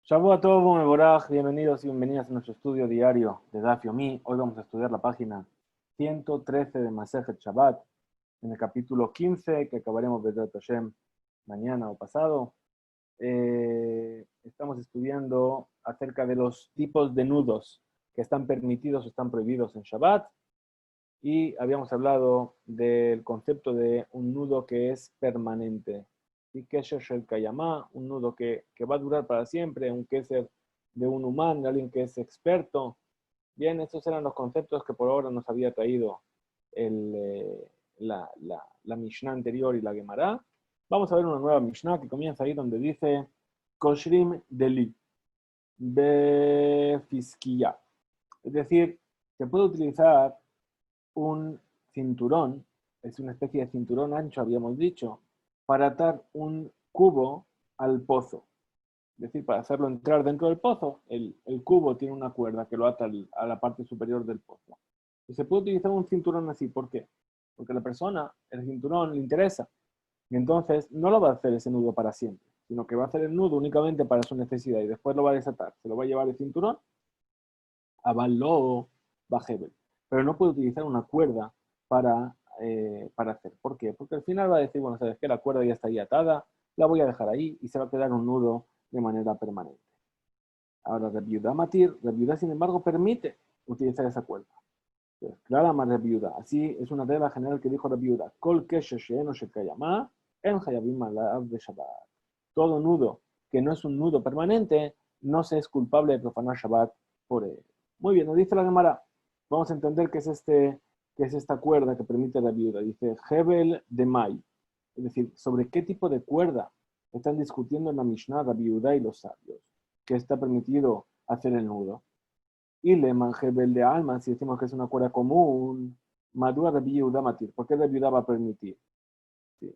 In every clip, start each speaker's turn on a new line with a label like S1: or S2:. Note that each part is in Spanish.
S1: Shabbat Tov, Mevorach, bienvenidos y bienvenidas a nuestro estudio diario de Daf Yomi. Hoy vamos a estudiar la página 113 de Masejet Shabbat, en el capítulo 15, que acabaremos de Hashem mañana o pasado. Estamos estudiando acerca de los tipos de nudos que están permitidos o están prohibidos en Shabbat. Y habíamos hablado del concepto de un nudo que es permanente. Y que es el Kayamá, un nudo que va a durar para siempre, un keser de un humano, de alguien que es experto. Bien, estos eran los conceptos que por ahora nos había traído la Mishnah anterior y la Gemara. Vamos a ver una nueva Mishnah que comienza ahí donde dice Koshrim Deli, Befiskia. Es decir, se puede utilizar un cinturón, es una especie de cinturón ancho, habíamos dicho, para atar un cubo al pozo. Es decir, para hacerlo entrar dentro del pozo, el cubo tiene una cuerda que lo ata a la parte superior del pozo. Y se puede utilizar un cinturón así, ¿por qué? Porque a la persona, el cinturón le interesa, y entonces no lo va a hacer ese nudo para siempre, sino que va a hacer el nudo únicamente para su necesidad y después lo va a desatar. Se lo va a llevar el cinturón a Baló Bajebel. Pero no puede utilizar una cuerda para hacer. ¿Por qué? Porque al final va a decir, bueno, sabes que la cuerda ya está ahí atada, la voy a dejar ahí y se va a quedar un nudo de manera permanente. Ahora, Rebiuda Matir, Rebiuda, sin embargo, permite utilizar esa cuerda. Entonces, clara más Rebiuda. Así es una regla general que dijo Rebiuda. Kol keshe no shekayama, en hayabim alav de Shabbat. Todo nudo que no es un nudo permanente, no se es culpable de profanar Shabbat por él. Muy bien, nos dice la Gemara. Vamos a entender qué es esta cuerda que permite la viuda. Dice Hebel de Mai. Es decir, sobre qué tipo de cuerda están discutiendo en la Mishnah la viuda y los sabios, que está permitido hacer el nudo. Y le Hebel de Alma, si decimos que es una cuerda común, Madura de viuda matir. ¿Por qué la viuda va a permitir? Sí.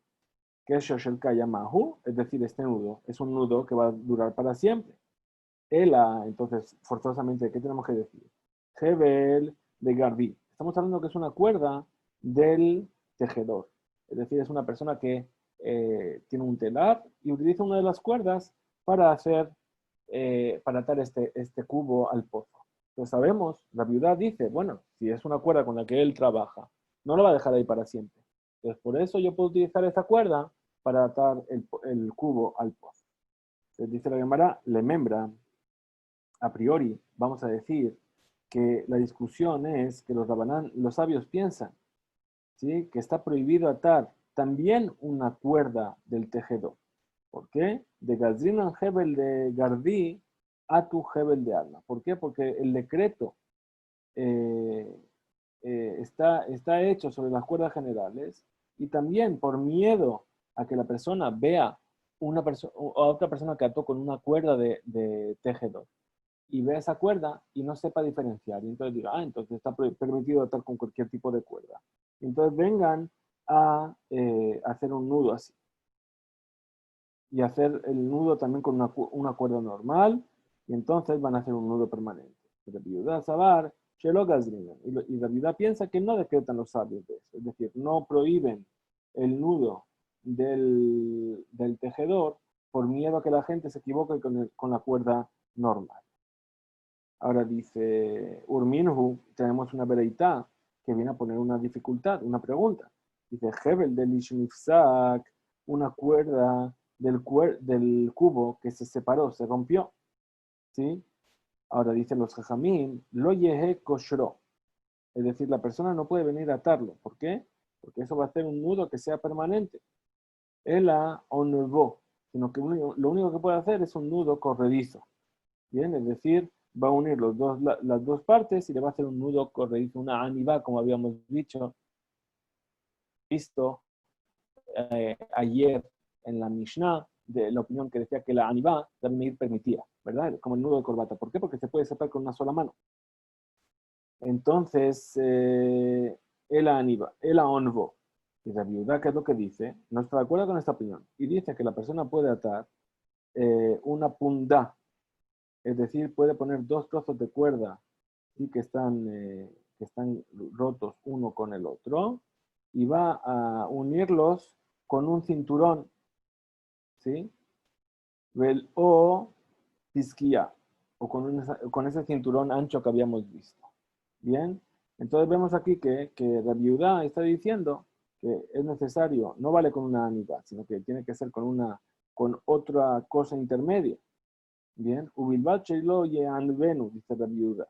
S1: Que es Shoshel Kayamahu, es decir, este nudo es un nudo que va a durar para siempre. Ela, entonces, forzosamente, ¿qué tenemos que decir? Hebel de Gardi. Estamos hablando que es una cuerda del tejedor. Es decir, es una persona que tiene un telar y utiliza una de las cuerdas para para atar este cubo al pozo. Pues sabemos, la viuda dice, bueno, si es una cuerda con la que él trabaja, no lo va a dejar ahí para siempre. Entonces, por eso yo puedo utilizar esta cuerda para atar el cubo al pozo. Entonces, dice la Gemara, le membra, a priori, vamos a decir que la discusión es que los sabios piensan, ¿sí?, que está prohibido atar también una cuerda del tejedor. ¿Por qué? De Gazrinan Hebel de Gardí a tu Hebel de Alma. ¿Por qué? Porque el decreto eh, está hecho sobre las cuerdas generales y también por miedo a que la persona vea a otra persona que ató con una cuerda de tejedor y vea esa cuerda y no sepa diferenciar. Y entonces diga, entonces está permitido atar con cualquier tipo de cuerda. Y entonces vengan a hacer un nudo así. Y hacer el nudo también con una cuerda normal. Y entonces van a hacer un nudo permanente. Pero viuda sabar, y la viuda piensa que no decretan los sabios de eso. Es decir, no prohíben el nudo del tejedor por miedo a que la gente se equivoque con la cuerda normal. Ahora dice Urminhu, tenemos una vereitá que viene a poner una dificultad, una pregunta. Dice Hebel del Ishnifsak, una cuerda del cubo que se separó, se rompió. ¿Sí? Ahora dicen los Jajamín, lo yehe koshro. Es decir, la persona no puede venir a atarlo. ¿Por qué? Porque eso va a hacer un nudo que sea permanente. Ela onurbo, sino que lo único que puede hacer es un nudo corredizo. Bien, es decir, va a unir las dos partes y le va a hacer un nudo corredizo, una aniva, como habíamos visto ayer en la Mishnah, de la opinión que decía que la aniva también permitía, ¿verdad? Como el nudo de corbata. ¿Por qué? Porque se puede separar con una sola mano. Entonces, el aniva, el onvo, y la viuda, ¿qué es lo que dice? No está de acuerdo con esta opinión. Y dice que la persona puede atar una punda, es decir, puede poner dos trozos de cuerda y que están rotos uno con el otro, y va a unirlos con un cinturón, ¿sí? O pisquía, o con ese cinturón ancho que habíamos visto. Bien, entonces vemos aquí que Rabbi Yehuda está diciendo que es necesario, no vale con una aniva, sino que tiene que ser con otra cosa intermedia. Bien, ubilbat sheilo ye'anvenu, dice Rabbi Yehuda.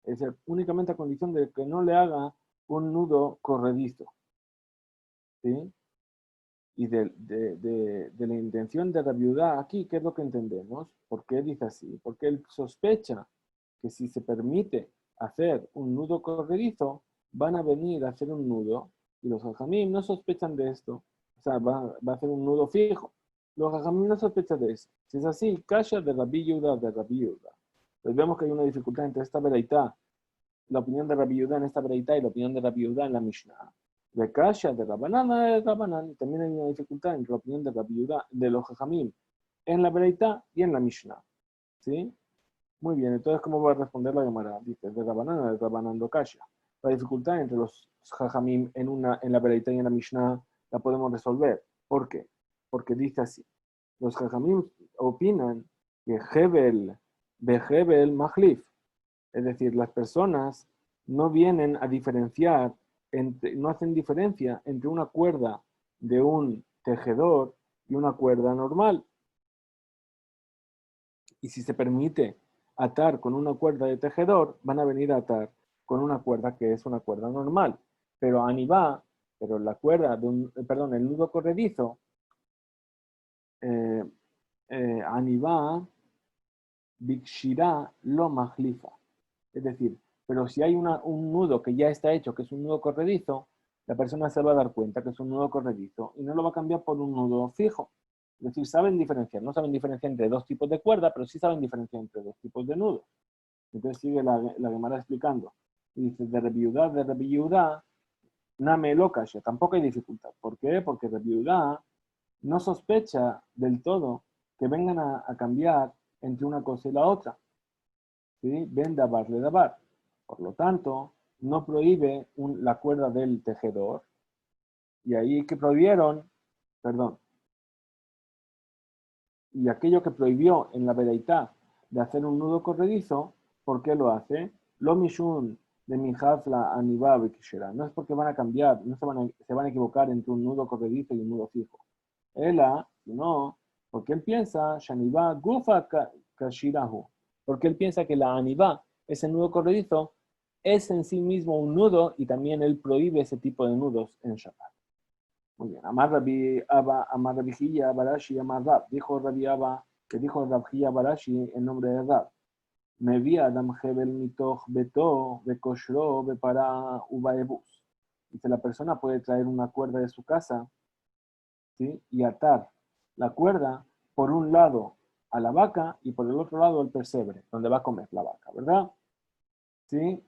S1: Es decir, únicamente a condición de que no le haga un nudo corredizo. ¿Sí? Y de la intención de Rabbi Yehuda aquí, ¿qué es lo que entendemos? ¿Por qué dice así? Porque él sospecha que si se permite hacer un nudo corredizo, van a venir a hacer un nudo, y los hajamim no sospechan de esto, o sea, va a hacer un nudo fijo. Los hajamim no sospechan de eso. Si es así, kasha de Rabbi Yehuda, de Rabbi Yehuda. Pues vemos que hay una dificultad entre esta veraitá, la opinión de Rabbi Yehuda en esta veraitá y la opinión de Rabbi Yehuda en la Mishnah. De kasha de Rabbanan, y también hay una dificultad entre la opinión de Rabbi Yehuda, de los hajamim, en la veraitá y en la Mishnah. ¿Sí? Muy bien, entonces, ¿cómo va a responder la Gemara? Dice, de Rabanán do Kasha. La dificultad entre los Jajamim en la Beraita y en la Mishnah la podemos resolver. ¿Por qué? Porque dice así. Los Jajamim opinan que Hebel Mahlif. Es decir, las personas no vienen a diferenciar, no hacen diferencia entre una cuerda de un tejedor y una cuerda normal. Y si se permite atar con una cuerda de tejedor, van a venir a atar con una cuerda que es una cuerda normal. Pero pero la cuerda el nudo corredizo, eh, Anibá, Bikshira, lo mahlifa. Es decir, pero si hay un nudo que ya está hecho, que es un nudo corredizo, la persona se va a dar cuenta que es un nudo corredizo y no lo va a cambiar por un nudo fijo. Es decir, saben diferenciar, no saben diferenciar entre dos tipos de cuerda, pero sí saben diferenciar entre dos tipos de nudos. Entonces sigue la Gemara explicando. Y dice, de Rabbi Yehuda, name lo kasha. Tampoco hay dificultad. ¿Por qué? Porque Rabbi Yehuda no sospecha del todo que vengan a cambiar entre una cosa y la otra. ¿Sí? Ven dabar le dabar. Por lo tanto, no prohíbe la cuerda del tejedor. Y ahí que prohibieron, perdón, y aquello que prohibió en la Bereitá de hacer un nudo corredizo, ¿por qué lo hace? Lo mishun de mi hafla anibab kishera. No es porque van a cambiar, no se van a equivocar entre un nudo corredizo y un nudo fijo. Ela, no, porque él piensa, shanibá gufa kashirahu, porque él piensa que la anibá, ese nudo corredizo, es en sí mismo un nudo y también él prohíbe ese tipo de nudos en Shabbat. Muy bien. Amar Rabbi Abba, Amar Rabbi Hilla Barashi, Amar Rab. Dijo Rabbi Abba, que dijo Rabbi Hilla Barashi en nombre de Rab. Me vi Adam Hebel mitoch beto, bekoshro, bepara, ubaebus. Dice, la persona puede traer una cuerda de su casa, ¿sí? Y atar la cuerda por un lado a la vaca y por el otro lado al pesebre, donde va a comer la vaca, ¿verdad? ¿Sí?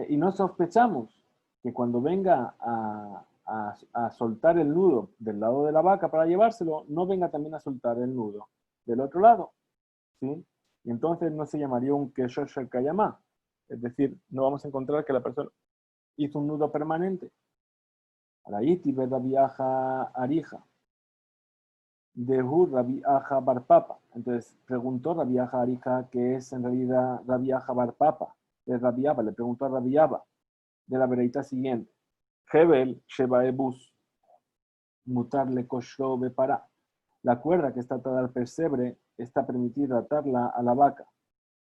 S1: Y no sospechamos que cuando venga a soltar el nudo del lado de la vaca para llevárselo, no venga también a soltar el nudo del otro lado, ¿sí? Y entonces no se llamaría un Keshosh el Kayamá. Es decir, no vamos a encontrar que la persona hizo un nudo permanente. Araiti Rabbi Aja Arija, Dehu Rabbi Aja Barpapa. Entonces preguntó Rabbi Aja Arija, que es en realidad Rabbi Aja Barpapa, de Rabbi Abba. Le preguntó a Rabbi Abba de la vereita siguiente. Hebel Sheba Ebus, mutarle koshro para. La cuerda que está atada al pesebre está permitida atarla a la vaca.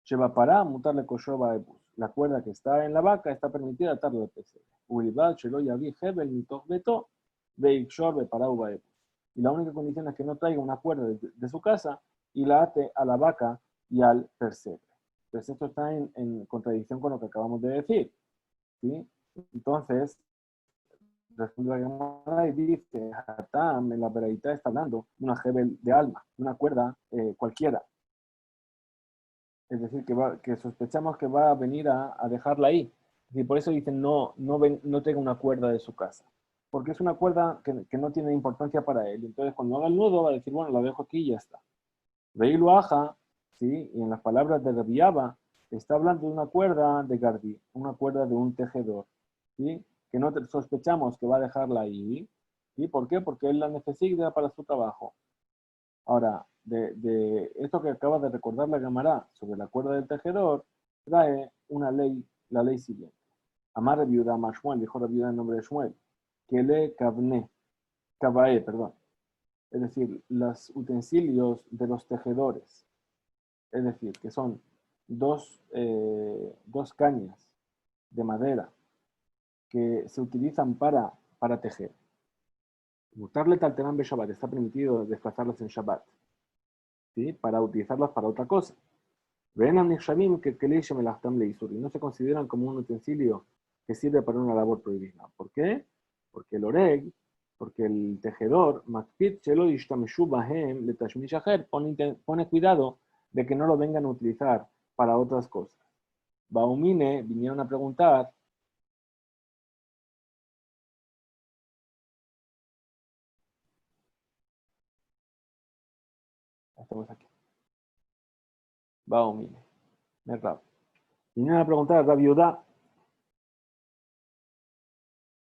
S1: Sheba para, mutarle koshro Ebus. La cuerda que está en la vaca está permitida atarla al pesebre. Uribal Shelo Yavi Hebel Mitoch Beto, Beikshor para Ubaebus. Y la única condición es que no traiga una cuerda de su casa y la ate a la vaca y al pesebre. Entonces esto está en contradicción con lo que acabamos de decir. ¿Sí? Entonces, responde la Gemara y dice, Hatam en la Beraita está hablando de una hebel de alma, una cuerda cualquiera. Es decir, que sospechamos que va a venir a dejarla ahí. Y por eso dicen, no tenga una cuerda de su casa. Porque es una cuerda que no tiene importancia para él. Entonces, cuando haga el nudo, va a decir, bueno, la dejo aquí y ya está. Reilu aja, ¿sí? Y en las palabras de Rabbi Abba, está hablando de una cuerda de Gardi, una cuerda de un tejedor, ¿sí? Que no sospechamos que va a dejarla ahí. ¿Sí? ¿Por qué? Porque él la necesita para su trabajo. Ahora, de esto que acaba de recordar la Gemara sobre la cuerda del tejedor, trae una ley, la ley siguiente. Amar viuda Amar Shmuel, dijo la viuda en nombre de Shmuel, que le cabae, perdón. Es decir, los utensilios de los tejedores, es decir, que son dos cañas de madera que se utilizan para tejer. Mutarle talterán be Shabbat, está permitido desplazarlas en Shabbat, ¿sí? Para utilizarlas para otra cosa. Ven a Nishamim que melachtam leisur, y no se consideran como un utensilio que sirve para una labor prohibida. ¿Por qué? Porque el oreg, porque el tejedor, makpid shelo yishtameshu bahem letashmish acher, pone cuidado de que no lo vengan a utilizar para otras cosas. Baumine vinieron a preguntar, estamos aquí, Baumine, Merrab. Vinieron a preguntar a Rabbi Yudá,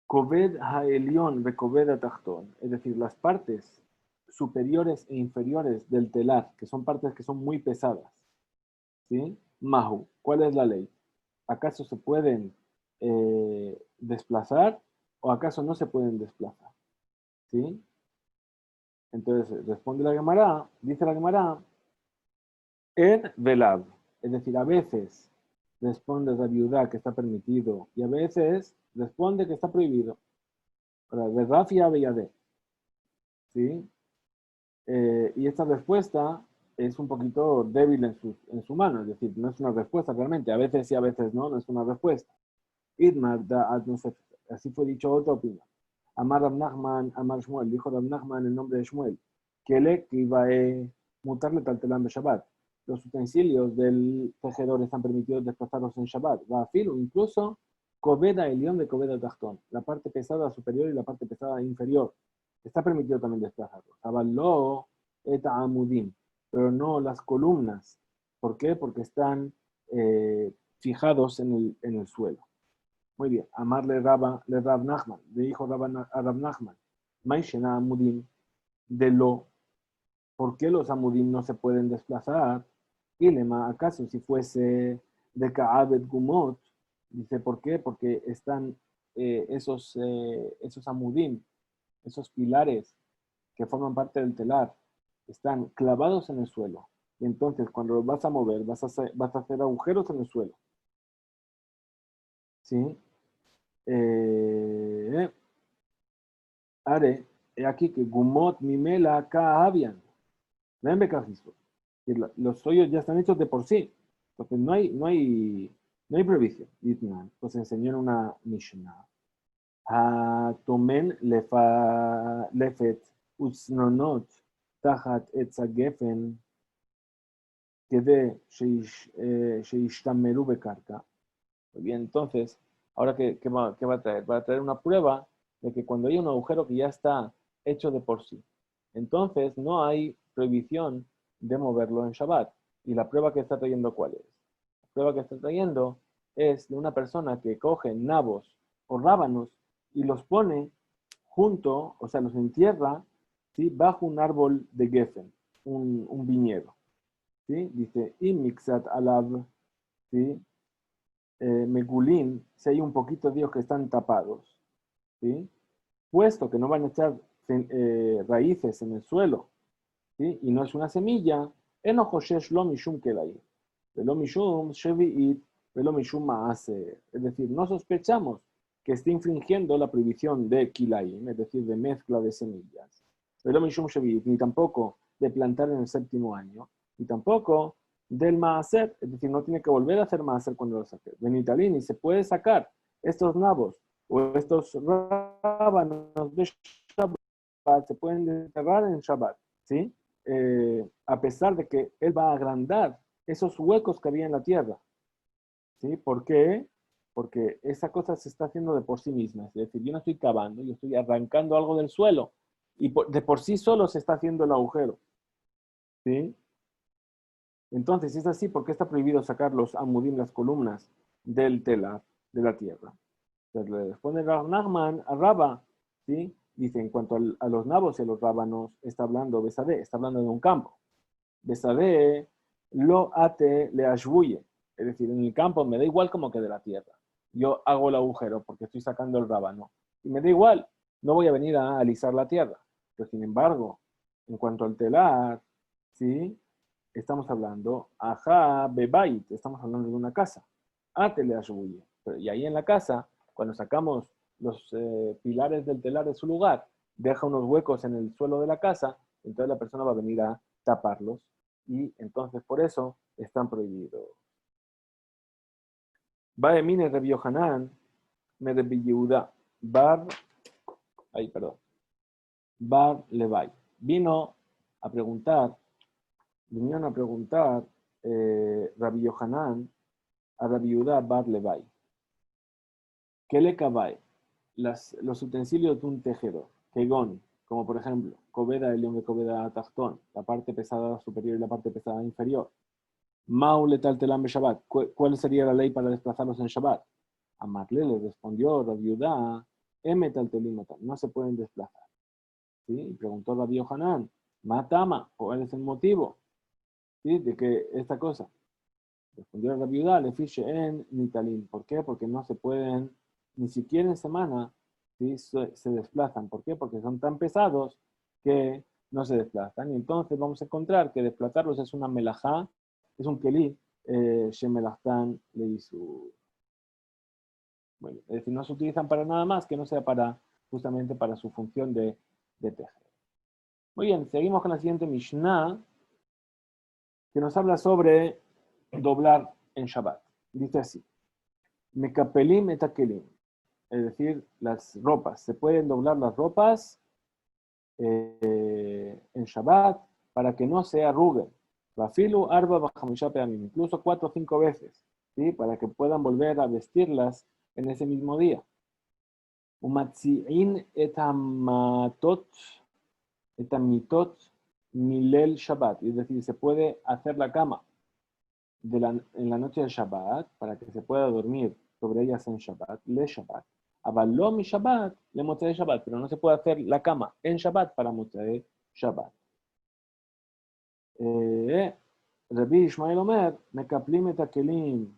S1: Koved ha'elion ve koved ha'tachton, es decir, las partes superiores e inferiores del telar, que son partes que son muy pesadas, ¿sí? Mahu, ¿cuál es la ley? ¿Acaso se pueden desplazar o acaso no se pueden desplazar? ¿Sí? Entonces responde la Gemara, dice la Gemara, Ed velab, es decir, a veces responde la viuda que está permitido y a veces responde que está prohibido. Para ver Rafia Beyade, ¿sí? Y esta respuesta es un poquito débil en su mano, es decir, no es una respuesta realmente, a veces sí, a veces no, no es una respuesta. Idmar da ad Nusef, así fue dicho otra opinión. Amar Rab Nachman, Amar Shmuel, dijo Rab Nachman en nombre de Shmuel, que le iba a mutarle taltelam de Shabbat. Los utensilios del tejedor están permitidos desplazarlos en Shabbat. Va a filo, incluso Coveda Elión de Coveda Tachtón, la parte pesada superior y la parte pesada inferior. Está permitido también desplazarlos. Avaló eta amudim, pero no las columnas. ¿Por qué? Porque están fijados en el suelo. Muy bien. Amarle le Rab Nachman, le dijo a Rab Nachman, Maishena amudim, ¿por qué los amudim no se pueden desplazar? Ilema, ¿acaso si fuese de Ka'abet Gumot? Dice, ¿por qué? Porque están esos amudim, esos pilares que forman parte del telar, están clavados en el suelo. Y entonces, cuando los vas a mover, vas a hacer agujeros en el suelo. ¿Sí? Are, aquí que Gumot Mimela Ka'abian. Ven Bekajiso. Los hoyos ya están hechos de por sí. Entonces no hay prohibición. Pues enseñó en una Mishnah. Tomen lefet utsnonot tachat etzagefen kede sheishtameru bekarka. Muy bien, entonces, ahora ¿qué va a traer? Va a traer una prueba de que cuando hay un agujero que ya está hecho de por sí, entonces no hay prohibición de moverlo en Shabbat. ¿Y la prueba que está trayendo cuál es? La prueba que está trayendo es de una persona que coge nabos o rábanos y los pone junto, o sea, los entierra, ¿sí? Bajo un árbol de Geffen, un viñedo. ¿Sí? Dice, mixat alab, ¿sí? Megulín, si hay un poquito de ellos que están tapados, ¿sí? Puesto que no van a echar raíces en el suelo, ¿sí? Y no es una semilla, eno hoshesh lo mishum kelai, velo mishum shevi'it, velo mishum ma'ase. Es decir, no sospechamos que esté infringiendo la prohibición de kilaim, es decir, de mezcla de semillas. Velo mishum shevi'it, ni tampoco de plantar en el séptimo año, y tampoco del maaser, es decir, no tiene que volver a hacer maaser cuando lo saque. Benitalini, se puede sacar estos nabos o estos rábanos de Shabbat, se pueden enterrar en Shabbat, ¿sí? A pesar de que él va a agrandar esos huecos que había en la tierra, ¿sí? ¿Por qué? Porque esa cosa se está haciendo de por sí misma, es decir, yo no estoy cavando, yo estoy arrancando algo del suelo y de por sí solo se está haciendo el agujero, ¿sí? Entonces, si es así, ¿por qué está prohibido sacar los amudim, las columnas del telar, de la tierra? Entonces, le responde Rav Nachman a Rabba, ¿sí? Dice, en cuanto a los nabos y a los rábanos, está hablando Besadé, está hablando de un campo. Besade lo ate le ashbuye. Es decir, en el campo me da igual cómo quede la tierra. Yo hago el agujero porque estoy sacando el rábano. Y me da igual, no voy a venir a alisar la tierra. Pero sin embargo, en cuanto al telar, ¿sí? Estamos hablando, ajá, bebait, estamos hablando de una casa. Ate le ashbuye. Y ahí en la casa, cuando sacamos los pilares del telar de su lugar, deja unos huecos en el suelo de la casa, entonces la persona va a venir a taparlos y entonces por eso están prohibidos. Va de mine Rabbi Yohanan, me Rabbi Yehuda, Bar Levi. Vinieron a preguntar Rabbi Yohanan a Rabbi Yehuda Bar Levi. ¿Qué le cabe? Los utensilios de un tejedor, kegón, como por ejemplo, cobeda el de cobeda tachtón, la parte pesada superior y la parte pesada inferior. Maule tal telam Shabbat. ¿Cuál sería la ley para desplazarlos en Shabbat? Amarle le respondió la viuda, tal telimata, no se pueden desplazar. ¿Sí? Y preguntó Rabbi Yohanan, matama, ¿cuál es el motivo? ¿Sí? De que esta cosa. Respondió la viuda, le fiche en nitalim. ¿Por qué? Porque no se pueden, ni siquiera en semana, ¿sí? se desplazan. ¿Por qué? Porque son tan pesados que no se desplazan. Y entonces vamos a encontrar que desplazarlos es una melajá, es un kelí, shemelachtan le hizo. Bueno, es decir, no se utilizan para nada más que no sea para, justamente para su función de tejer. Muy bien, seguimos con la siguiente Mishnah, que nos habla sobre doblar en Shabbat. Dice así, Mekapelim etakelim, es decir, las ropas. Se pueden doblar las ropas en Shabbat para que no se arruguen. Bafilu arba bajamisha peamim, incluso 4 o 5 veces, ¿sí? Para que puedan volver a vestirlas en ese mismo día. Umatzi'in etamitot milel Shabbat, es decir, se puede hacer la cama en la noche de Shabbat para que se pueda dormir sobre ellas en Shabbat, le Shabbat. Avalom y Shabbat, le Motzei Shabbat, pero no se puede hacer la cama en Shabbat para Motzei Shabbat. Rabbi Ishmael Omer, מקפלים את הכלים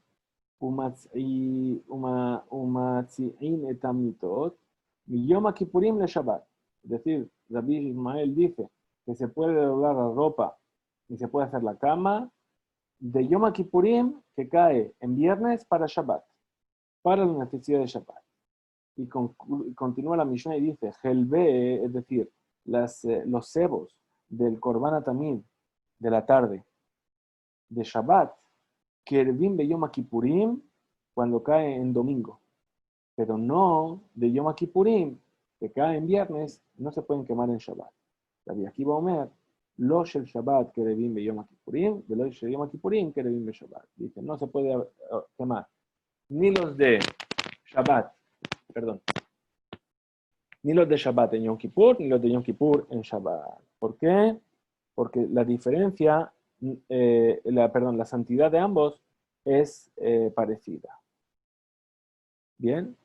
S1: ומציעים את המיטות מיום הכיפורים לשבת. Es decir, Rabbi Ishmael dice que se puede doblar la ropa y se puede hacer la cama de Yom Kippurim que cae en viernes para Shabbat, para la necesidad de Shabbat. Y continúa la Mishnah y dice, Helbe, es decir, los cebos del Korban Tamid de la tarde de Shabbat, Kervim de Yom Kippurim cuando cae en domingo, pero no de Yom Kippurim que cae en viernes, no se pueden quemar en Shabbat. Rabbi Akiva Omer, lo shel Shabbat kerevim be Yom Kippurim, de lo shel Yom Kippurim kerevim be Shabbat. Dice, no se puede quemar ni los de Shabbat, perdón, ni los de Shabbat en Yom Kippur, ni los de Yom Kippur en Shabbat. ¿Por qué? Porque la diferencia, la santidad de ambos es parecida. Bien,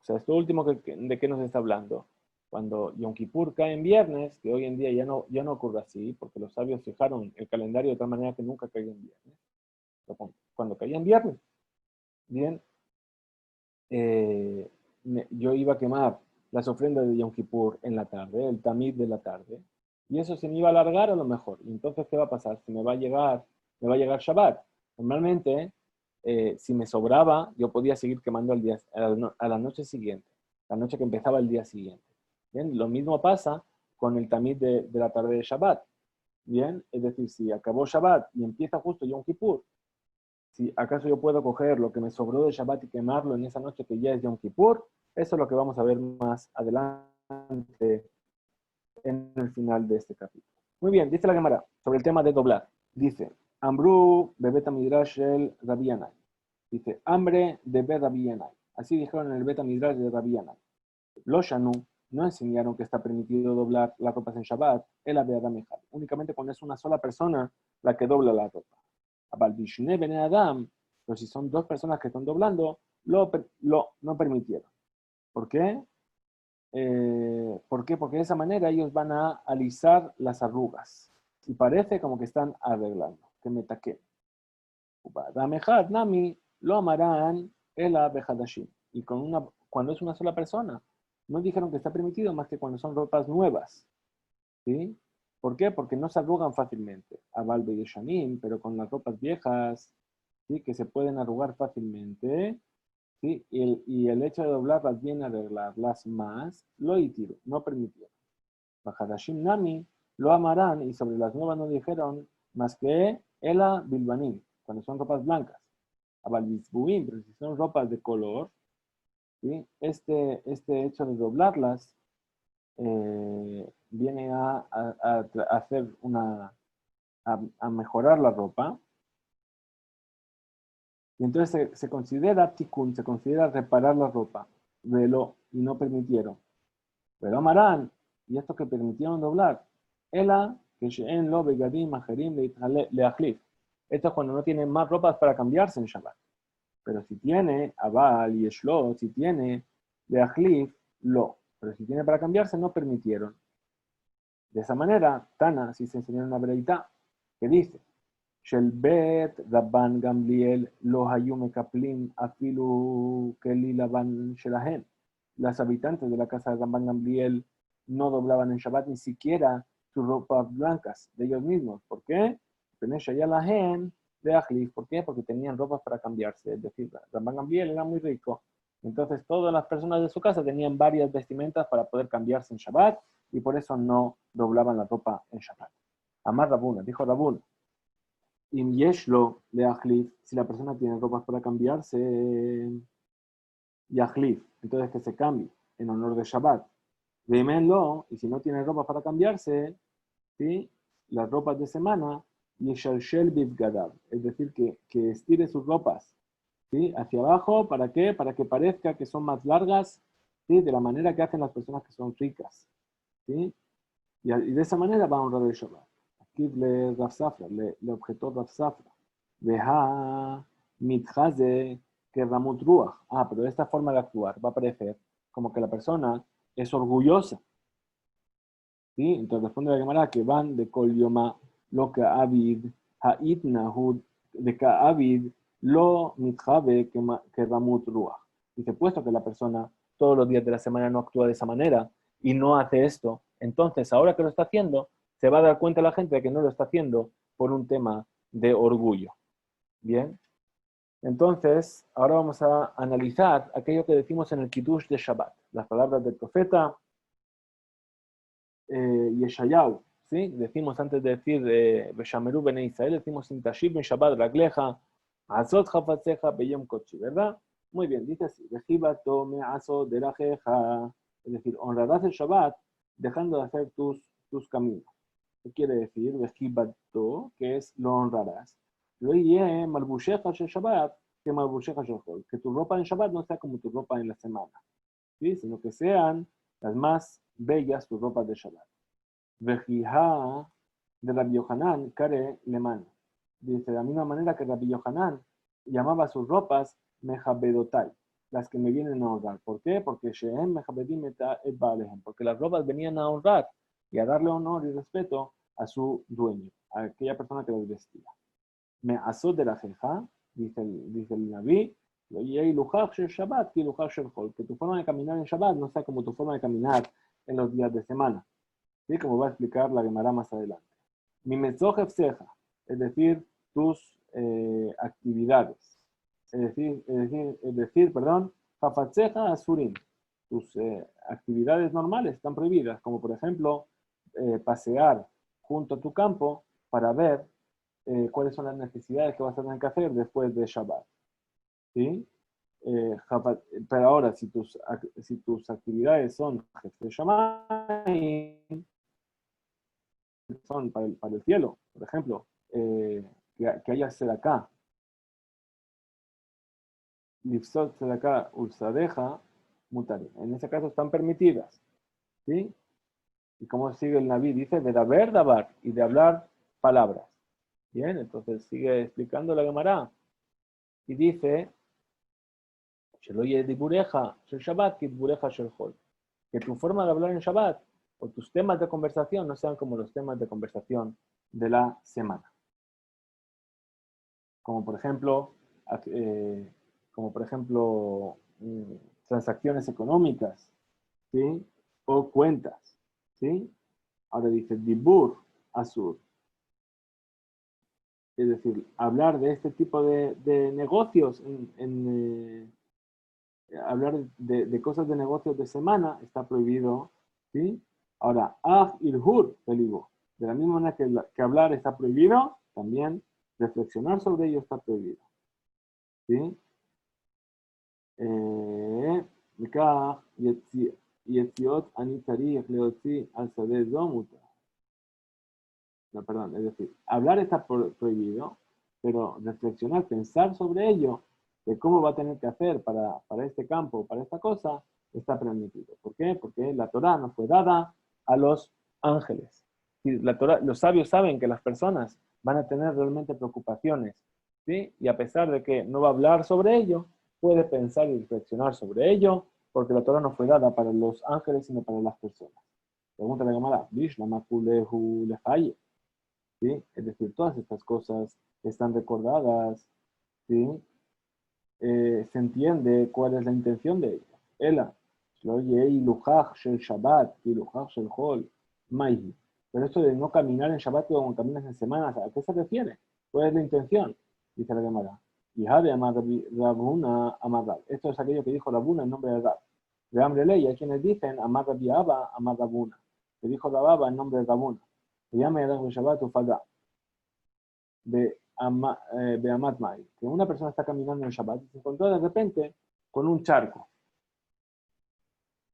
S1: o sea, esto último de qué nos está hablando. Cuando Yom Kippur cae en viernes, que hoy en día ya no ocurre así, porque los sabios fijaron el calendario de tal manera que nunca caía en viernes. Cuando caía en viernes, bien, yo iba a quemar las ofrendas de Yom Kippur en la tarde, el tamid de la tarde, y eso se me iba a alargar a lo mejor. Y entonces, ¿qué va a pasar? Me va a llegar Shabbat. Normalmente, si me sobraba, yo podía seguir quemando a la noche siguiente, la noche que empezaba el día siguiente. Bien, lo mismo pasa con el tamid de la tarde de Shabbat. Bien, es decir, si acabó Shabbat y empieza justo Yom Kippur, si acaso yo puedo coger lo que me sobró de Shabbat y quemarlo en esa noche que ya es Yom Kippur, eso es lo que vamos a ver más adelante en el final de este capítulo. Muy bien, dice la Gemara sobre el tema de doblar. Dice, Ambru bebeta midrash el Rabbi Yanai. Dice, hambre de Rabbi Yanai. Así dijeron en el beta midrash de Rabbi Yanai. Los Shanu no enseñaron que está permitido doblar las ropas en Shabbat, el Adam Echad. Únicamente cuando es una sola persona la que dobla la ropa. Abal-Bishne Bene Adam, pero si son 2 personas que están doblando, no permitieron. ¿Por qué? ¿Por qué? Porque de esa manera ellos van a alisar las arrugas. Y parece como que están arreglando, que me taquen. Damejad nami lo amarán el abejadashim. Y cuando es una sola persona, no dijeron que está permitido más que cuando son ropas nuevas. ¿Sí? ¿Por qué? Porque no se arrugan fácilmente. Aval Yeshanim, pero con las ropas viejas, ¿sí? Que se pueden arrugar fácilmente, ¿sí? Y el hecho de doblarlas bien, arreglarlas más, lo hicieron, no permitieron. Bajadashim Nami lo amarán, y sobre las nuevas no dijeron más que Ela Bilbanim, cuando son ropas blancas. Aval Bizbuim, pero si son ropas de color, ¿sí? Este hecho de doblarlas viene a hacer a mejorar la ropa. Y entonces se considera tikkun, se considera reparar la ropa. Velo, y no permitieron. Pero amarán, y esto que permitieron doblar, ela, que en lo begadim ajerim leachlif. Esto es cuando no tienen más ropas para cambiarse en Shabbat. Pero si tiene aval y eshlo, si tiene leachlif, lo. Pero si tiene para cambiarse, no permitieron. De esa manera, Tana, si se enseñó una breita, que dice, Shel bet Rabban Gamliel lo hayu mekaplim afilu keli lavan shelahen. Las habitantes de la casa de Rabban Gamliel no doblaban en Shabbat ni siquiera sus ropas blancas de ellos mismos. ¿Por qué? De Ajlif. ¿Por qué? Porque tenían ropas para cambiarse. Es decir, Rabban Gamliel era muy rico. Entonces todas las personas de su casa tenían varias vestimentas para poder cambiarse en Shabbat y por eso no doblaban la ropa en Shabbat. Amar Rabuna, dijo Rabuna, Im yeshlo leachlif, si la persona tiene ropas para cambiarse, yachlif, entonces que se cambie en honor de Shabbat. Vemenlo, y si no tiene ropas para cambiarse, ¿sí? Las ropas de semana, yeshalshel bivgadav, es decir, que estire sus ropas, ¿sí? Hacia abajo, ¿para qué? Para que parezca que son más largas, ¿sí? De la manera que hacen las personas que son ricas, ¿sí? Y de esa manera va a honrar el Shabbat. Aquí le Rav Safra, le objetó Rav Safra. Veja mitjaze que Ramut Ruach. Ah, pero esta forma de actuar va a parecer como que la persona es orgullosa. ¿Sí? Entonces responde la Gemara que van de Kol Yoma lo que Avid Ha'it Nahud de Ka'avid lo mitjave que Ramut Ruach. Dice, puesto que la persona todos los días de la semana no actúa de esa manera y no hace esto, entonces ahora que lo está haciendo, se va a dar cuenta la gente de que no lo está haciendo por un tema de orgullo. Bien, entonces ahora vamos a analizar aquello que decimos en el Kiddush de Shabbat, las palabras del profeta Yeshayahu, ¿sí? Decimos antes de decir Beshameru Bene Israel, decimos Intashib Ben Shabbat Ragleja, Azot Hafatzeja Beyom Kochi, ¿verdad? Muy bien, dice así, Vejibato me azo de la jeja, es decir, honrarás el Shabbat dejando de hacer tus caminos. ¿Qué quiere decir? Vejibato, que es lo honrarás. Lo ye malbusheja shel Shabbat, que malbusheja shel Chol, que tu ropa en Shabbat no sea como tu ropa en la semana, ¿sí? Sino que sean las más bellas tus ropas de Shabbat. Vejija de Rabbi Yohanan, Kare Leman. Dice, de la misma manera que Rabbi Yohanan llamaba sus ropas Mejabedotai, las que me vienen a honrar. ¿Por qué? Porque Shehem Mejabedim et Baalehem, porque las ropas venían a honrar y a darle honor y respeto a su dueño, a aquella persona que las vestía. Me asó de la jeja, dice el Naví, que tu forma de caminar en Shabbat no sea como tu forma de caminar en los días de semana. ¿Sí? Como va a explicar la Gemara más adelante. Mi metzojef ceja, es decir, tus actividades. Perdón, jafatzeja asurim, tus actividades normales están prohibidas, como por ejemplo pasear junto a tu campo para ver cuáles son las necesidades que vas a tener que hacer después de Shabbat. ¿Sí? Pero ahora, si tus actividades son son para el cielo, por ejemplo, que haya acá, lifsot acá, ulsadeja, mutarim. En ese caso están permitidas. ¿Sí? Y como sigue el Naví, dice de haber dabar y de hablar palabras. Bien, entonces sigue explicando la Gemara y dice que tu forma de hablar en Shabbat o tus temas de conversación no sean como los temas de conversación de la semana. Como por ejemplo, transacciones económicas, ¿sí? O cuentas, ¿sí? Ahora dice Dibur Asur. Es decir, hablar de este tipo de negocios, hablar de cosas de negocios de semana está prohibido, ¿sí? Ahora, Ilhur, peligro. De la misma manera que hablar está prohibido, también reflexionar sobre ello está prohibido, ¿sí? מכך יציאות אני צריך להוציא על שדה זו מותר. No, perdón, es decir, hablar está prohibido, pero reflexionar, pensar sobre ello, de cómo va a tener que hacer para este campo, para esta cosa, está permitido. ¿Por qué? Porque la Torá no fue dada a los ángeles. Y los sabios saben que las personas van a tener realmente preocupaciones, ¿sí? Y a pesar de que no va a hablar sobre ello, puede pensar y reflexionar sobre ello, porque la Torá no fue dada para los ángeles, sino para las personas. Pregunta la Gemara, Bishlamakulehu lefaye. ¿Sí? Es decir, todas estas cosas están recordadas, ¿sí? Se entiende cuál es la intención de ellas. Ela, shel Shabbat, shel Hol, Maihi. Pero esto de no caminar en Shabbat como caminas en semanas, ¿a qué se refiere? ¿Cuál es la intención? Dice la Gemara. Yihade amar Rabuna amar Rab. Esto es aquello que dijo Rabuna en nombre de Rab. De hambre ley, hay quienes dicen amar Rabbi Abba, amar Rabuna. Que dijo Rababa en nombre de Rabuna. Se llama Yadach Shabbat Ufaga. De Amat Mai, que una persona está caminando en Shabbat y se encontró de repente con un charco.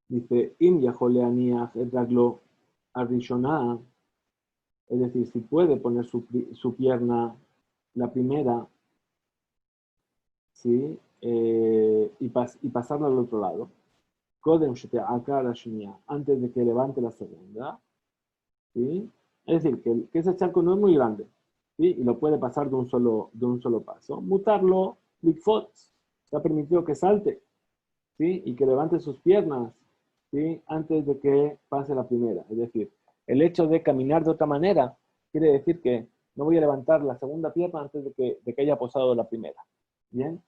S1: Dice, Im Yaholeaniach et Raglo Arishonah, es decir, si puede poner su pierna, la primera, ¿sí? Y pasarla al otro lado. Kodem Shete'akar Ashniya, antes de que levante la segunda. ¿Sí? Es decir, que ese charco no es muy grande. ¿Sí? Y lo puede pasar de un solo paso. Mutarlo, Bigfoot, se ha permitido que salte, ¿sí? Y que levante sus piernas, ¿sí? Antes de que pase la primera. Es decir, el hecho de caminar de otra manera quiere decir que no voy a levantar la segunda pierna antes de que haya posado la primera. ¿Bien?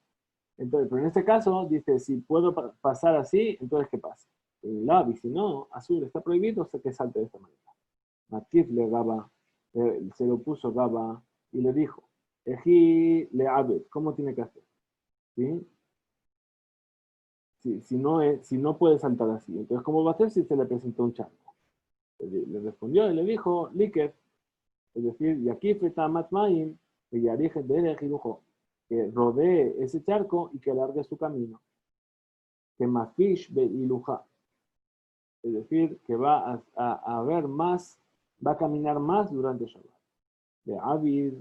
S1: Entonces, pero en este caso, dice, si puedo pasar así, entonces ¿qué pasa? El labi, si no, azul está prohibido, sé que salte de esta manera. Matif le Gaba, se lo puso Gaba y le dijo, Eji le Abed, ¿cómo tiene que hacer? ¿Sí? Si no puede saltar así, entonces ¿cómo va a hacer si se le presentó un charco? Le respondió y le dijo, Liker, es decir, y aquí feta Matmaim, que yarije de dibujo, que rodee ese charco y que alargue su camino. Que Mafish be Iluja, es decir, que va a ver más, va a caminar más durante Shabbat. De Abid,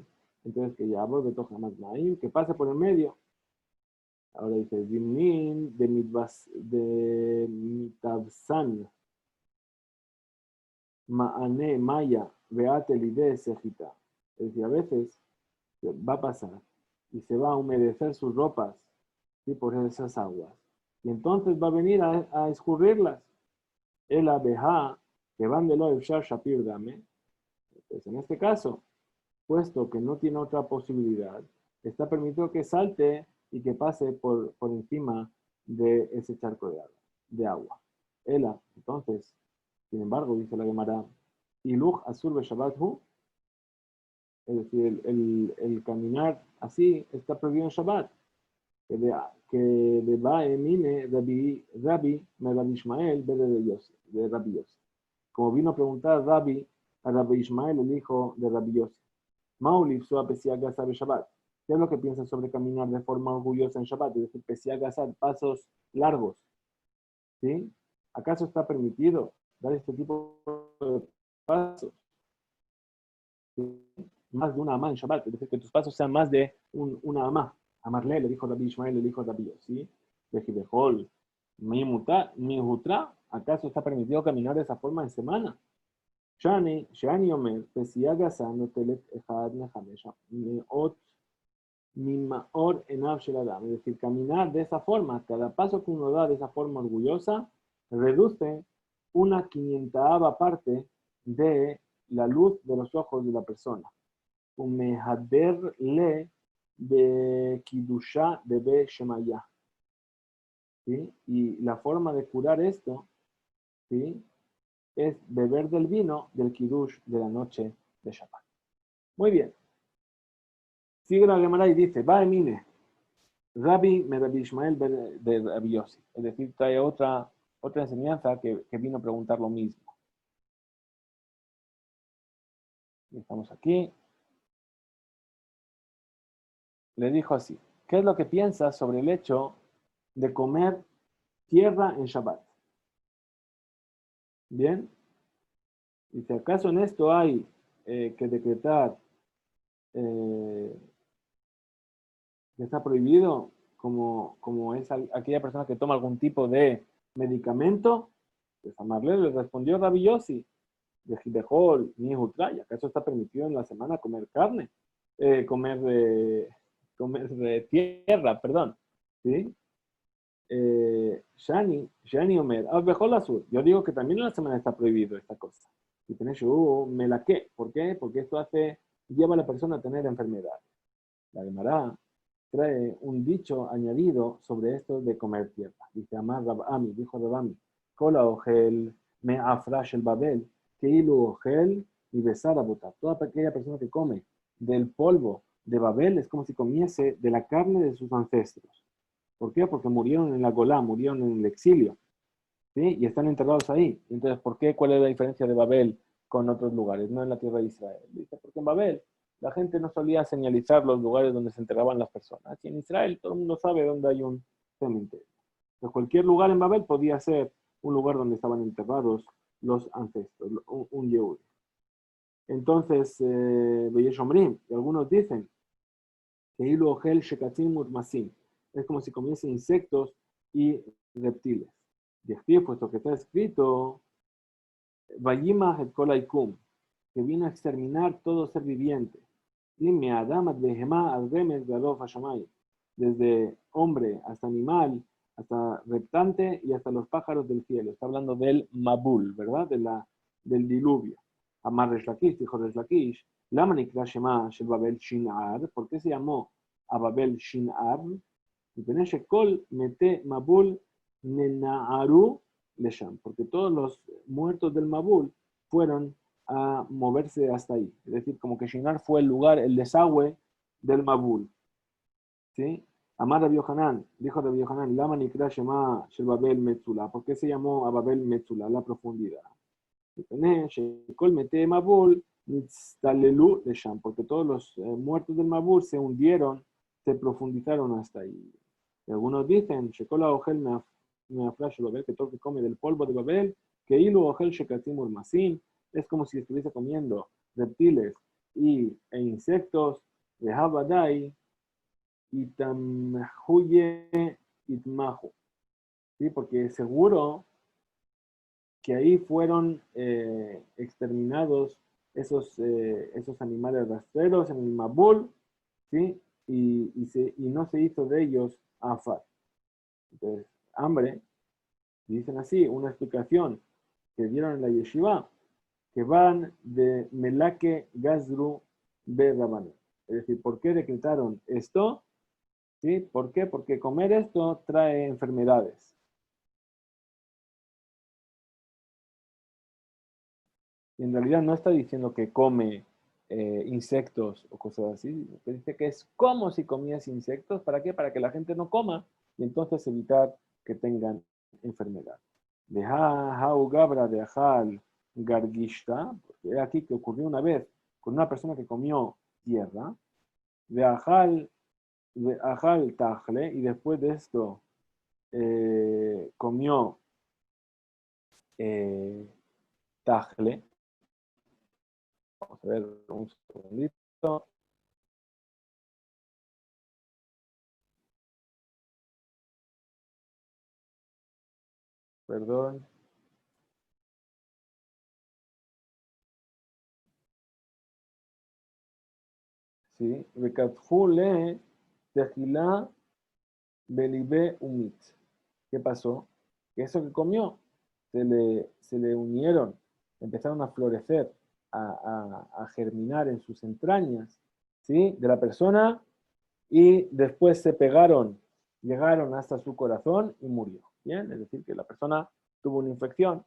S1: entonces que ya vuelve toja Matmaim, que pase por el medio. Ahora dice, Dimnin de Mitabsan, Maane Maya, Beate Lide Sejita. Es decir, a veces va a pasar y se va a humedecer sus ropas, ¿sí? Por esas aguas. Y entonces va a venir a escurrirlas. El abeja, que van de lo de Shapir Dame. Entonces, en este caso, puesto que no tiene otra posibilidad, está permitido que salte y que pase por encima de ese charco de agua. Ela, entonces, sin embargo, dice la Gemara, Iluch Asur be Shabbat hu, es decir, el caminar así está prohibido en Shabbat. Que de Baemine Rabbi me Rabbi Ishmael de Rabbi Yossi. Como vino a preguntar Rabbi a Rabbi Ishmael, el hijo de Rabbi Yossi. Maulif su Pesia Gazar Shabbat. ¿Qué es lo que piensa sobre caminar de forma orgullosa en Shabbat? Es decir, Pesia Gazar, pasos largos. ¿Sí? ¿Acaso está permitido dar este tipo de pasos? ¿Sí? Más de una amá en Shabbat, es decir, que tus pasos sean más de una amá. Amarle, le dijo Rabbi Ishmael, le dijo Rabbi Yossi, Bejibejol, mi hutra, ¿acaso está permitido caminar de esa forma en semana? Shani Omer, Pesia Gazar, Notelet Ejad Nehamesha, Meot Mimaor Enav Sheladam, es decir, caminar de esa forma, cada paso que uno da de esa forma orgullosa, reduce una 500ava parte de la luz de los ojos de la persona. Umehader le de kidusha bebe shemaya. ¿Sí? Y la forma de curar esto, ¿sí?, es beber del vino del kiddush de la noche de Shabbat. Muy bien. Sigue la Gemara y dice, va Emine, Rabbi me Rabbi Ishmael de Rabbi Yossi. Es decir, trae otra enseñanza que vino a preguntar lo mismo. Y estamos aquí. Le dijo así, ¿qué es lo que piensas sobre el hecho de comer tierra en Shabbat? Bien. Dice, ¿acaso en esto hay que decretar que está prohibido, como es aquella persona que toma algún tipo de medicamento? Pues Amarle le respondió Rabbi Yossi, de Gibejol, ni Jutray, ¿acaso está permitido en la semana comer carne? Comer de tierra, perdón. ¿Sí? Shani Omer, Bejol Azul. Yo digo que también en la semana está prohibido esta cosa. Y tenés me la que. ¿Por qué? Porque esto lleva a la persona a tener enfermedad. La Gemara trae un dicho añadido sobre esto de comer tierra. Dice Amar Rabami, dijo Rabami, Kola Ogel me afrash el Babel, que ilu Ogel y besar a botar. Toda aquella persona que come del polvo de Babel es como si comiese de la carne de sus ancestros. ¿Por qué? Porque murieron en la Golá, murieron en el exilio, ¿sí? Y están enterrados ahí. Entonces, ¿por qué? ¿Cuál es la diferencia de Babel con otros lugares? No en la tierra de Israel. Dice, porque en Babel la gente no solía señalizar los lugares donde se enterraban las personas. Y en Israel todo el mundo sabe dónde hay un cementerio. Entonces, cualquier lugar en Babel podía ser un lugar donde estaban enterrados los ancestros, un Yehudi. Entonces, y algunos dicen que Ilu Ogel Shekatzim Mutmasim, es como si comiese insectos y reptiles. Y aquí, puesto que está escrito, Vayima et kolaikum, que vino a exterminar todo ser viviente. Dime, Adam Behemá al Remes Gadof Hashamay, desde hombre hasta animal, hasta reptante y hasta los pájaros del cielo. Está hablando del Mabul, ¿verdad? Del diluvio. Amar Resh Lakish, dijo Resh Lakish, Lama Nikra Shema Shel Babel Shinar, ¿por qué se llamó a Babel Shinar? Y tenés Kol Mete Mabul Nenaaru Lesham, porque todos los muertos del Mabul fueron a moverse hasta ahí. Es decir, como que Shinar fue el lugar, el desagüe del Mabul. ¿Sí? Amar Rabbi Yohanan, dijo Rabbi Yohanan, Lama Nikra Shema Shel Babel Metzula, ¿por qué se llamó a Babel Metzula, la profundidad? Y tenés Kol Mete Mabul Nitztalelu Lesham, porque todos los muertos del Mabul se hundieron, se profundizaron hasta ahí. Y algunos dicen, Shekola Ogel me afrash Babel, que todo que come del polvo de Babel, que Ilu Ogel Shekatim Urmasin, es como si estuviese comiendo reptiles e insectos, de Habadai, y Tamhuye Itmahu. ¿Sí? Porque seguro que ahí fueron exterminados esos animales rastreros en el Mabul, ¿sí? Y no se hizo de ellos afar. Entonces, hambre, dicen así, una explicación que dieron en la yeshiva, que van de Melake Gazru Be Rabbanan. Es decir, ¿por qué decretaron esto? ¿Sí? ¿Por qué? Porque comer esto trae enfermedades. Y en realidad no está diciendo que come insectos o cosas así, dice que es como si comías insectos. ¿Para qué? Para que la gente no coma y entonces evitar que tengan enfermedad. De Gabra de Ajal Gargishta, porque aquí que ocurrió una vez con una persona que comió tierra, de Ajal Tajle, y después de esto comió Tajle. Vamos a ver un segundito. Perdón. Sí. Bekatjule Tejilá Belibe Umit. ¿Qué pasó? Que eso que comió se le unieron, empezaron a florecer a germinar en sus entrañas, ¿sí? De la persona, y después se pegaron, llegaron hasta su corazón y murió. Bien, es decir, que la persona tuvo una infección,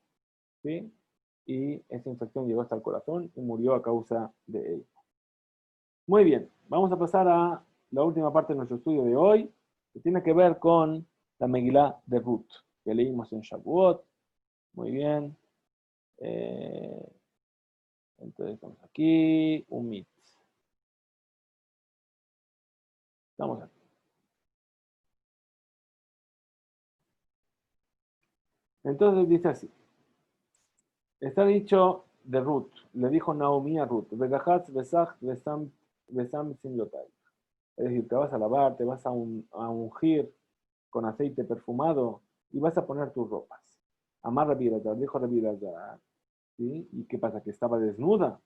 S1: ¿sí? Y esa infección llegó hasta el corazón y murió a causa de ello. Muy bien, vamos a pasar a la última parte de nuestro estudio de hoy, que tiene que ver con la Megilá de Ruth, que leímos en Shavuot. Muy bien. Entonces estamos aquí, un mit. Estamos aquí. Entonces dice así. Está dicho de Ruth, le dijo Naomi a Ruth, Vegahatz besach besam simlotai. Es decir, te vas a lavar, te vas a ungir con aceite perfumado y vas a poner tus ropas. Amar Rabbi Elazar, dijo Rabbi Elazar, ¿sí? ¿Y qué pasa? Que estaba desnuda,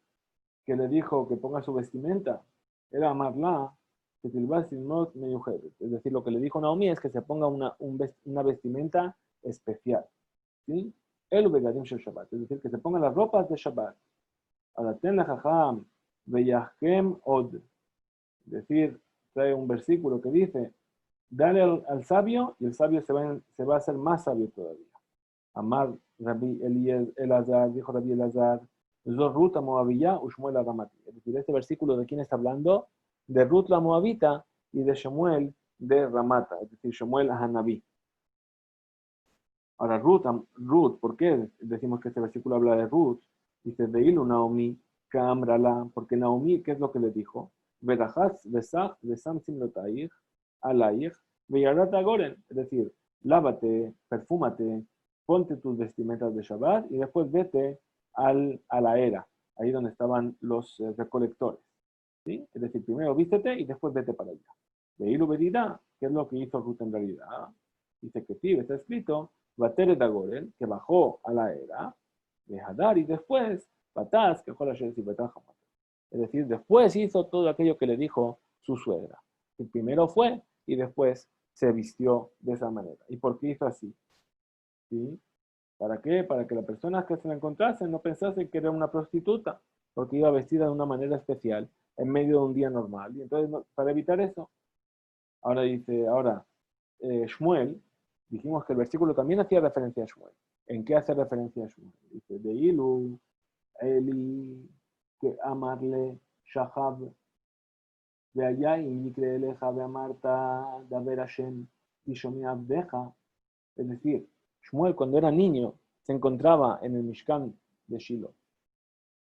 S1: que le dijo que ponga su vestimenta. Era amarla, que tilbasimot meyujedet. Es decir, lo que le dijo Naomi es que se ponga una vestimenta especial. ¿Sí? El begadim shel Shabbat, es decir, que se pongan las ropas de Shabbat. Ahora, ten la jajam, veyahkem od. Es decir, trae un versículo que dice, dale al sabio y el sabio se va a hacer más sabio todavía. Amar Rabbi Elazar, dijo Rabbi Elazar, Ruth la Moabiyá, Ushmuel la Ramati. Es decir, este versículo de quién está hablando, de Ruth la Moabita y de Shemuel de Ramata, es decir, Shemuel Hanabí. Ahora, Ruth, ¿por qué decimos que este versículo habla de Ruth? Dice, Veilu Naomi, Kamrala, porque Naomi, ¿qué es lo que le dijo? Verajaz, Besach, Besam Simlotaich, Alaich, Veyarat Agoren, es decir, lávate, perfúmate, ponte tus vestimentas de Shabbat y después vete a la era, ahí donde estaban los recolectores. ¿Sí? Es decir, primero vístete y después vete para allá. Veilu Verida, ¿qué es lo que hizo Ruth en realidad? Dice que sí, está escrito, Bateret Agorel, que bajó a la era, de Hadar, y después, Bataz, que fue la Shes y Betajamot. Es decir, después hizo todo aquello que le dijo su suegra. El primero fue y después se vistió de esa manera. ¿Y por qué hizo así? ¿Sí? ¿Para qué? Para que las personas que se la encontrasen no pensasen que era una prostituta, porque iba vestida de una manera especial en medio de un día normal. Y entonces, para evitar eso, ahora dice, Shmuel, dijimos que el versículo también hacía referencia a Shmuel. ¿En qué hace referencia a Shmuel? Dice, de Ilu, Eli, que amarle, Shahab, de allá, y Mikre Eleja, de Marta, de Haber Hashem, y Shomi Abdeja. Es decir, Shmuel cuando era niño se encontraba en el Mishkan de Shiloh.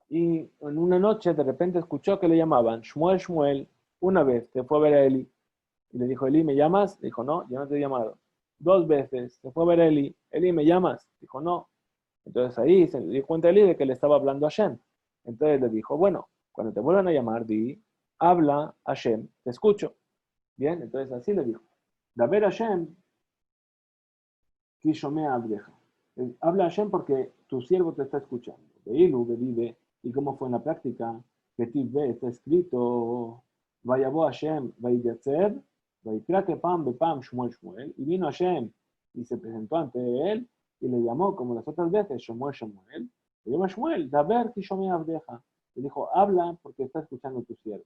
S1: Y en una noche de repente escuchó que le llamaban Shmuel, Shmuel. Una vez se fue a ver a Eli y le dijo, Eli, ¿me llamas? Le dijo, no, yo no te he llamado. Dos veces se fue a ver a Eli, Eli, ¿me llamas? Dijo, no. Entonces ahí se dio cuenta Eli de que le estaba hablando a Hashem. Entonces le dijo, bueno, cuando te vuelvan a llamar, di, habla a Hashem, te escucho. Bien, entonces así le dijo. Daber Hashem, Kishomea Abdeja. Habla a Hashem porque tu siervo te está escuchando. Veilu, vive, y cómo fue en la práctica, que Tiv está escrito, Vayabo Hashem, Vaidetzer, Vaikrate Pam Bepam Shmuel Shmuel, y vino Hashem y se presentó ante él y le llamó como las otras veces Shmuel Shmuel, le llamó Shmuel, Daber Kishomea Abdeja. Le dijo, habla porque está escuchando tu siervo.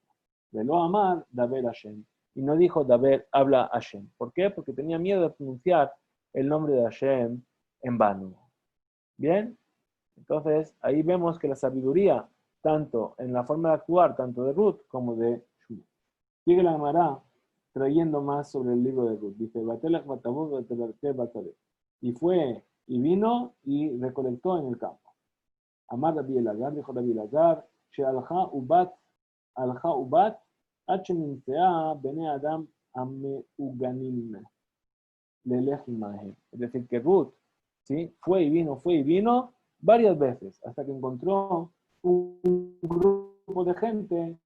S1: Velo amar, Daber Hashem. Y no dijo Daber, habla Hashem. ¿Por qué? Porque tenía miedo de pronunciar el nombre de Hashem en vano. Bien, entonces ahí vemos que la sabiduría, tanto en la forma de actuar, tanto de Ruth como de Shmuel. Sigue la Gemara trayendo más sobre el libro de Ruth. Dice, y fue, y vino, y recolectó en el campo. Amar Rabbi Elazar, dijo Rabbi Elazar, Shealja ubat, H. Nimsea, Bene Adam, Ameuganim. Es decir, que Ruth, ¿sí? fue y vino varias veces hasta que encontró un grupo de gente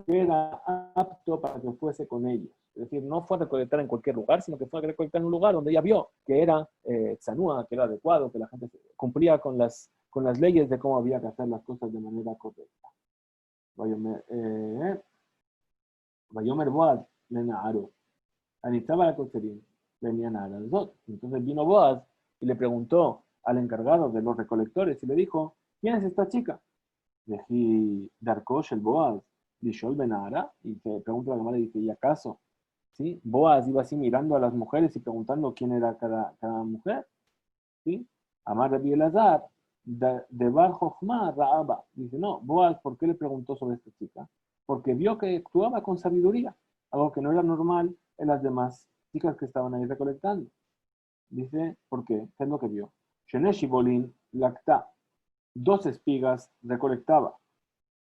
S1: que era apto para que fuese con ellos. Es decir, no fue a recolectar en cualquier lugar, sino que fue a recolectar en un lugar donde ella vio que era tzanúa, que era adecuado, que la gente cumplía con las leyes de cómo había que hacer las cosas de manera correcta. Vayomer Boaz le Naaru. Anitaba la cocherín. Venían a las dos. Entonces vino Boaz y le preguntó al encargado de los recolectores y le dijo, ¿quién es esta chica? Dejí Darkosh, el Boaz, Lishol Benara, y te pregunta la Gemara y dice, ¿y acaso? ¿Sí? Boaz iba así mirando a las mujeres y preguntando quién era cada mujer. ¿Sí? Amar Rabbi Elazar, de Bar Jochma Raaba. Dice, no, Boaz, ¿por qué le preguntó sobre esta chica? Porque vio que actuaba con sabiduría, algo que no era normal en las demás chicas que estaban ahí recolectando. Dice, ¿por qué? ¿Qué es lo que vio? Shenesh Bolin lacta, 2 espigas recolectaba.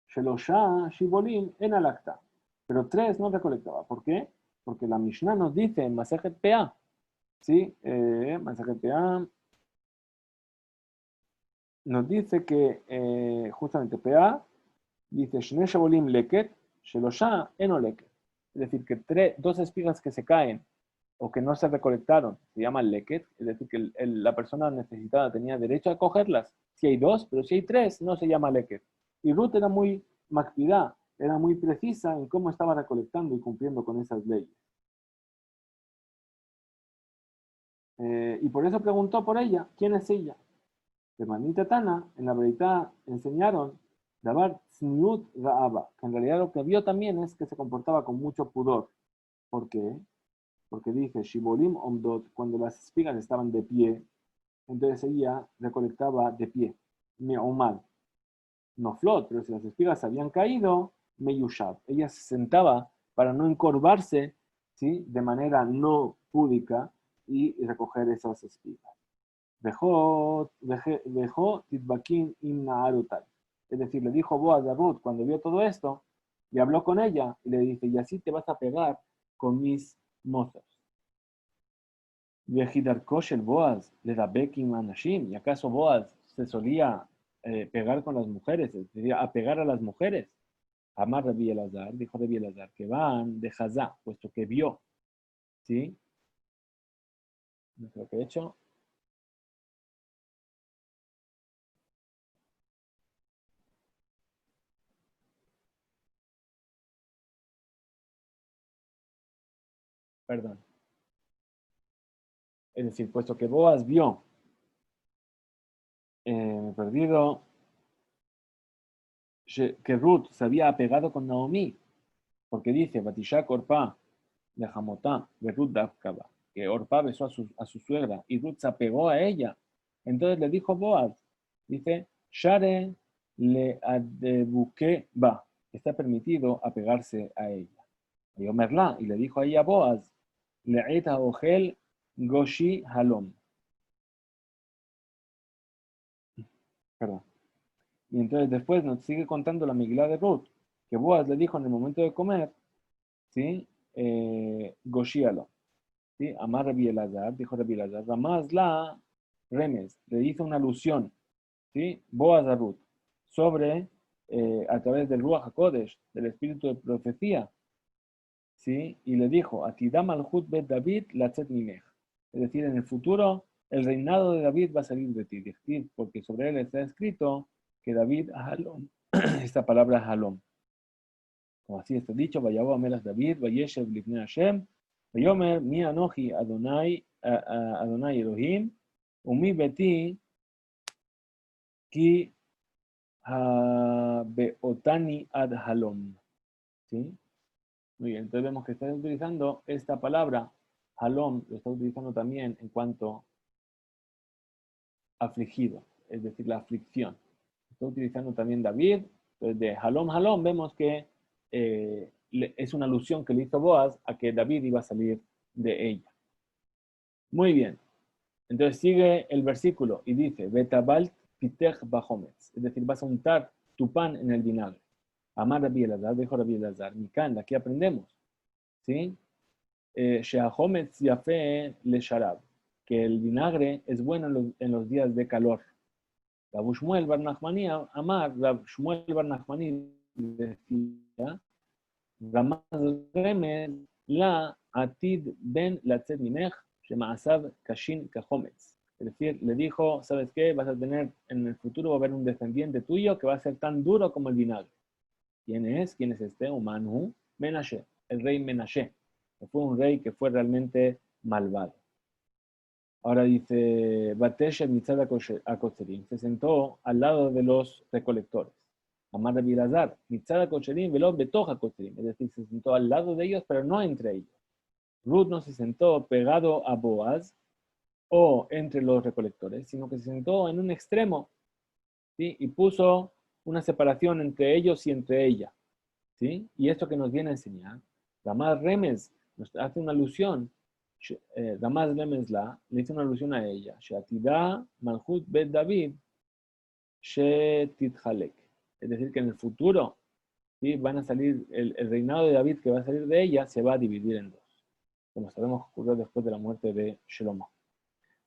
S1: Shelosha Shibolin en alacta, pero 3 no recolectaba. ¿Por qué? Porque la Mishnah nos dice en Masejet Peah, ¿sí? Masejet Peah nos dice que justamente Peah dice Shne Shabolim leket, Shelosha eno leket. Es decir, que 2 espigas que se caen o que no se recolectaron se llaman leket, es decir, que la persona necesitada tenía derecho a cogerlas. Si hay 2, pero si hay 3, no se llama leket. Y Ruth era muy macpidá, era muy precisa en cómo estaba recolectando y cumpliendo con esas leyes. Y por eso preguntó por ella, ¿quién es ella? De Manita Tana, en la verdad enseñaron Dabar Tzniut Raaba, que en realidad lo que vio también es que se comportaba con mucho pudor. ¿Por qué? Porque dice, Shibolim Omdot, cuando las espigas estaban de pie, entonces ella recolectaba de pie, Me'omad, no flot, pero si las espigas habían caído, Meyushab. Ella se sentaba para no encorvarse, ¿sí? De manera no púdica y recoger esas espigas. Dejó Titbakin Imnaarutai. Es decir, le dijo Boaz a Ruth cuando vio todo esto y habló con ella y le dice, y así te vas a pegar con mis mozos. Vejidarkosh el Boaz le da Bekim Anashim. ¿Y acaso Boaz se solía pegar con las mujeres? Es decir, a pegar a las mujeres. Amar Rabbi Elazar, dijo Rabbi Elazar, que van de Hazá, puesto que vio. ¿Sí? No sé lo que he hecho. Perdón. Es decir, puesto que Boaz vio, me he perdido, que Ruth se había apegado con Naomi, porque dice, Batishak Orpa de Hamotá, de Ruth Dafkaba, que Orpa besó a su suegra y Ruth se apegó a ella. Entonces le dijo Boaz, dice, Share le adebuque ba, está permitido apegarse a ella. Y Omerla, y le dijo a ella Boaz, Le'eta Ogel Goshi Halom. Perdón. Y entonces después nos sigue contando la Migilá de Ruth, que Boaz le dijo en el momento de comer, ¿sí? Goshialo, ¿sí? Amar Rabbi Elazar, dijo Rabbi Elazar, Ramaz la Remes, le hizo una alusión, ¿sí? Boaz a Ruth, sobre, a través del Ruach HaKodesh, del espíritu de profecía, ¿sí? Y le dijo, Atidam Malchut Bet David Latzet Mimech. Es decir, en el futuro, el reinado de David va a salir de ti, porque sobre él está escrito que David Halom, esta palabra Halom, como así está dicho, Vayabo Amelas David, Vayeshev Lifnei Hashem, Vayomer, Mi Anoji Adonai, Adonai Elohim, Umi Beti, Ki Beotani Ad Halom. ¿Sí? Muy bien, entonces vemos que está utilizando esta palabra, Halom, lo está utilizando también en cuanto afligido, es decir, la aflicción. Está utilizando también David, entonces de Halom Halom vemos que es una alusión que le hizo Boaz a que David iba a salir de ella. Muy bien, entonces sigue el versículo y dice, Betabalt pitech bajometz, es decir, vas a untar tu pan en el vinagre. Amar Rabbi Elazar, dijo Rabbi Elazar, Mikan, aquí aprendemos, ¿sí? Sheahometz yafe le sharab, que el vinagre es bueno en los días de calor. Rav Shmuel bar Nachmani Amar, Rav Shmuel bar Nachmani decía, Ramaz Remez la atid ben latzet minech shemaasav kashin kahometz. Es decir, le dijo, ¿sabes qué? Vas a tener, en el futuro va a haber un descendiente tuyo que va a ser tan duro como el vinagre. ¿Quién es? ¿Quién es este? Umanu Menashe, el rey Menashe, que fue un rey que fue realmente malvado. Ahora dice, Batesh Mitzad Akotzerim, se sentó al lado de los recolectores. Amar Rabbi Elazar, mitzada kocherim velo betoja kocherim. Es decir, se sentó al lado de ellos, pero no entre ellos. Ruth no se sentó pegado a Boaz o entre los recolectores, sino que se sentó en un extremo, ¿sí? Y puso una separación entre ellos y entre ella, ¿sí? Y esto que nos viene a enseñar, Ramaz Remes nos hace una alusión, Ramaz Remes le hizo una alusión a ella, Sheatida Malchut Bet David Shetithalek. Es decir, que en el futuro, ¿sí? Van a salir, el reinado de David que va a salir de ella se va a dividir en dos, como sabemos que ocurrió después de la muerte de Shlomo.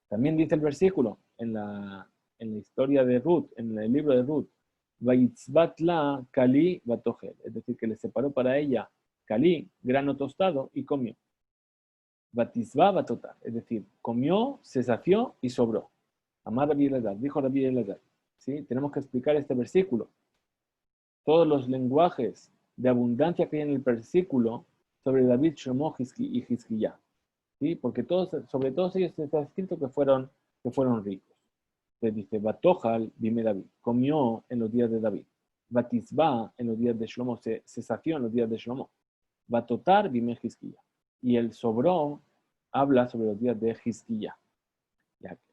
S1: También dice el versículo en la historia de Ruth, en el libro de Ruth, Vaitzbatla Kali Batohel, es decir, que le separó para ella Kali, grano tostado, y comió. Batizba Batotar, es decir, comió, se sació y sobró. Amar Rabbi Elazar, dijo Rabbi Elazar. ¿Sí? Tenemos que explicar este versículo. Todos los lenguajes de abundancia que hay en el versículo sobre David, Shlomo y Hizquiyá. ¿Sí? Porque sobre todos ellos está escrito que fueron ricos. Entonces dice, Batojal, dime David, comió en los días de David. Batizba en los días de Shlomo, se sació en los días de Shlomo. Batotar, dime Hizquiyá. Y el sobró habla sobre los días de Hizquiyá.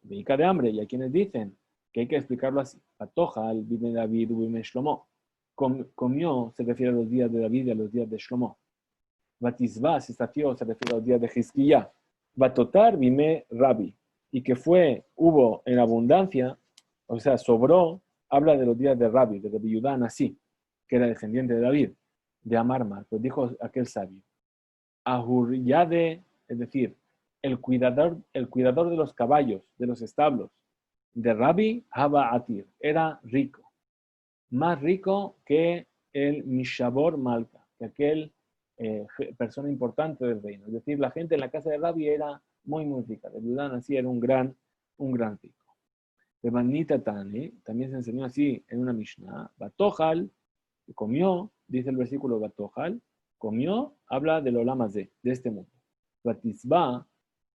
S1: Dedica de hambre, y hay quienes dicen que hay que explicarlo así. Batojal, dime David, dime Shlomo. Comió se refiere a los días de David y a los días de Shlomo. Batizba, se sació, se refiere a los días de Hizquiyá. Batotar, dime Rabbi. Y que hubo en abundancia, o sea, sobró, habla de los días de Rabbi, de Rabbi Yudá Nasi, que era descendiente de David, de Amarma. Pues dijo aquel sabio, Ahuryade, es decir, el cuidador de los caballos, de los establos, de Rabbi Haba Atir, era rico, más rico que el Mishabor Malka, que aquel persona importante del reino. Es decir, la gente en la casa de Rabbi era muy, muy rica. De Yudá así era un gran rico. De Manita Tani, también se enseñó así en una Mishnah, Batojal, comió, dice el versículo Batojal, comió, habla del Olamazé, de este mundo. Batizba,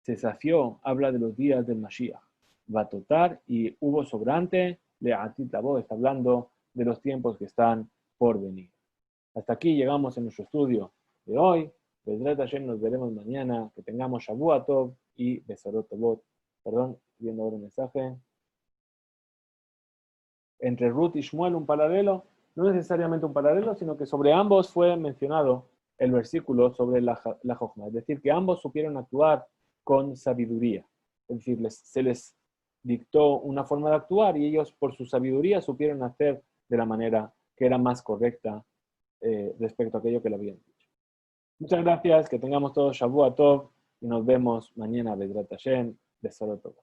S1: se sació, habla de los días del Mashiach. Batotar, y hubo sobrante, Leatit Labo, está hablando de los tiempos que están por venir. Hasta aquí llegamos en nuestro estudio de hoy. Bezrat Hashem, nos veremos mañana. Que tengamos Shavua Tov y Besarot Tovot. Perdón, viendo ahora un mensaje. Entre Ruth y Shmuel un paralelo, no necesariamente un paralelo, sino que sobre ambos fue mencionado el versículo sobre la Jochma. Es decir, que ambos supieron actuar con sabiduría. Es decir, se les dictó una forma de actuar y ellos por su sabiduría supieron hacer de la manera que era más correcta respecto a aquello que le habían dicho. Muchas gracias, que tengamos todos Shavua Tov y nos vemos mañana, Bezrat Hashem, Besarot Tov.